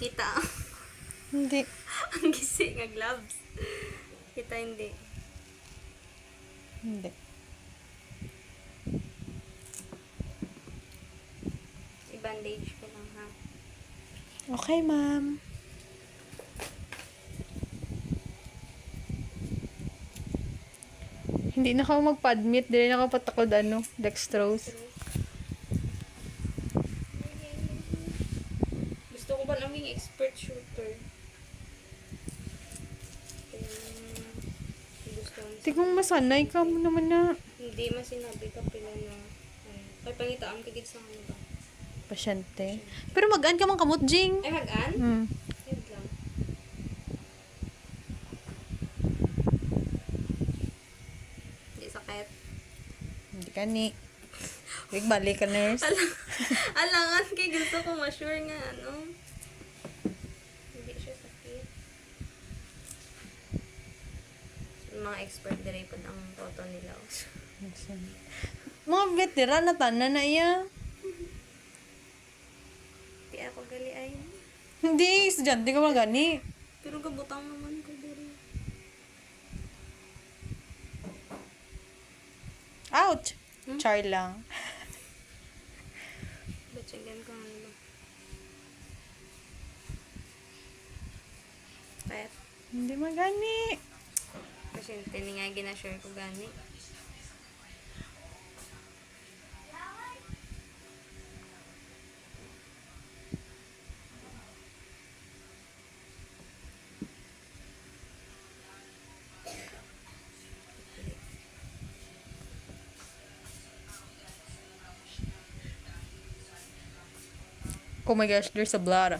Kita. Hindi. Ang gisi nga gloves. Kita hindi. Hindi. I-bandage ko lang ha. Okay, ma'am. Hindi na ako magpa-admit. Dili na ako patakod dextrose. Gusto ko ba naming expert shooter? Tigong masanay ka mo naman na. Hindi man sinabi ka pila na ay pangitaam kagid sa ano ba? Pasyente. Pero mag-an ka man kamot, Jing. Ay mag-an? Hmm. Yun lang. Hindi sakit. Hindi ka ni. Wig balik ka, nurse. Alangan kay gusto ko ma-sure nga hindi siya sakit. Mga expert dire po ang photo nila. Mga veteran na tanan na iya. Di ako gali ay. Hindi, estudyante ka mga gani. Pero gabutang naman ko dire. Ouch! Char lang. Batsagan ko ano. Pet. Hindi magani. Kasi tini nga ginashare ko gani. Oh my gosh, there's a blood.